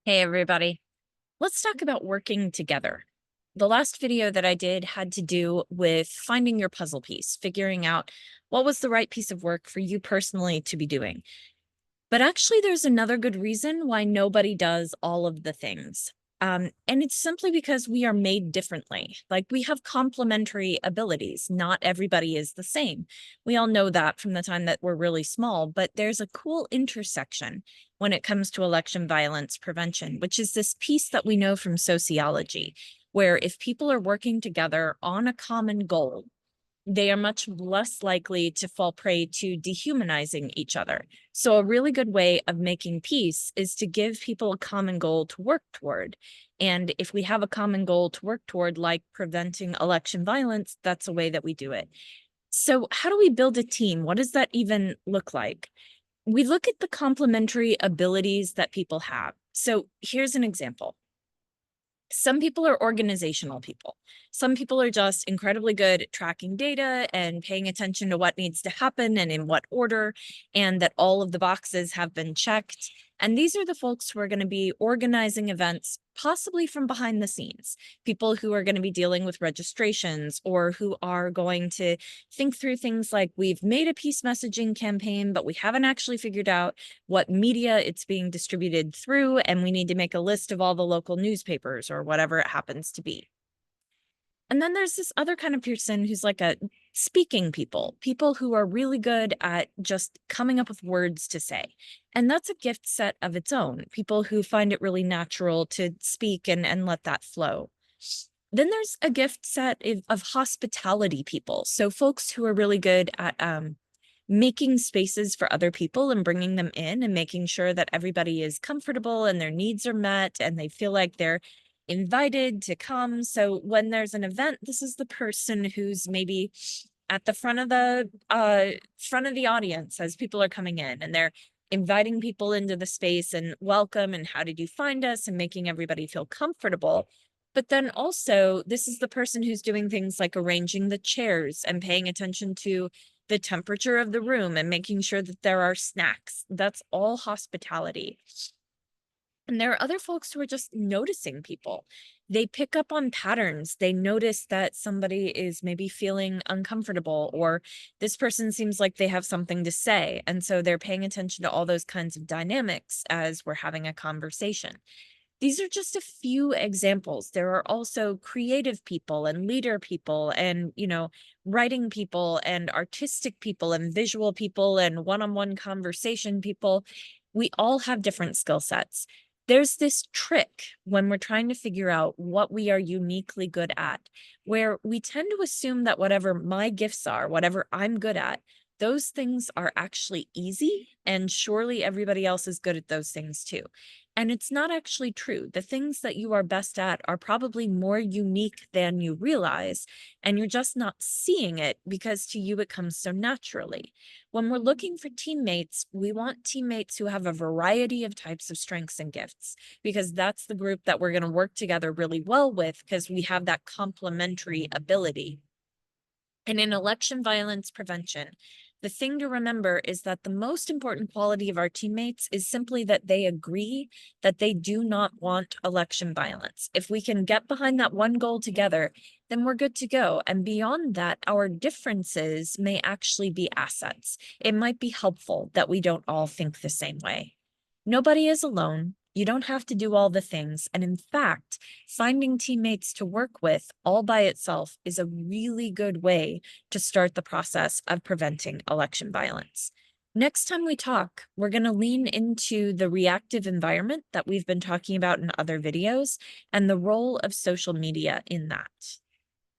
Hey, everybody. Let's talk about working together. The last video that I did had to do with finding your puzzle piece, figuring out what was the right piece of work for you personally to be doing. But actually, there's another good reason why nobody does all of the things. And it's simply because we are made differently. Like we have complementary abilities. Not everybody is the same. We all know that from the time that we're really small, but there's a cool intersection when it comes to election violence prevention, which is this piece that we know from sociology, where if people are working together on a common goal, they are much less likely to fall prey to dehumanizing each other. So, a really good way of making peace is to give people a common goal to work toward. And if we have a common goal to work toward, like preventing election violence, that's a way that we do it. So, how do we build a team? What does that even look like? We look at the complementary abilities that people have. So, here's an example. Some people are organizational people. Some people are just incredibly good at tracking data and paying attention to what needs to happen and in what order, and that all of the boxes have been checked. And these are the folks who are going to be organizing events, possibly from behind the scenes, people who are going to be dealing with registrations or who are going to think through things like we've made a peace messaging campaign, but we haven't actually figured out what media it's being distributed through, and we need to make a list of all the local newspapers or whatever it happens to be. And then there's this other kind of person who's like a speaking people, people who are really good at just coming up with words to say. And that's a gift set of its own, people who find it really natural to speak and let that flow. Then there's a gift set of hospitality people. So folks who are really good at making spaces for other people and bringing them in and making sure that everybody is comfortable and their needs are met and they feel like they're invited to come. So when there's an event, this is the person who's maybe at the front of the audience as people are coming in, and they're inviting people into the space and welcome and how did you find us and making everybody feel comfortable. But then also, this is the person who's doing things like arranging the chairs and paying attention to the temperature of the room and making sure that there are snacks. That's all hospitality. And there are other folks who are just noticing people. They pick up on patterns. They notice that somebody is maybe feeling uncomfortable, or this person seems like they have something to say. And so they're paying attention to all those kinds of dynamics as we're having a conversation. These are just a few examples. There are also creative people and leader people and, writing people and artistic people and visual people and one-on-one conversation people. We all have different skill sets. There's this trick when we're trying to figure out what we are uniquely good at, where we tend to assume that whatever my gifts are, whatever I'm good at, those things are actually easy, and surely everybody else is good at those things too. And it's not actually true. The things that you are best at are probably more unique than you realize, and you're just not seeing it because to you it comes so naturally. When we're looking for teammates, we want teammates who have a variety of types of strengths and gifts, because that's the group that we're going to work together really well with because we have that complementary ability. And in election violence prevention, the thing to remember is that the most important quality of our teammates is simply that they agree that they do not want election violence. If we can get behind that one goal together, then we're good to go. And beyond that, our differences may actually be assets. It might be helpful that we don't all think the same way. Nobody is alone. You don't have to do all the things. And in fact, finding teammates to work with all by itself is a really good way to start the process of preventing election violence. Next time we talk, we're going to lean into the reactive environment that we've been talking about in other videos and the role of social media in that.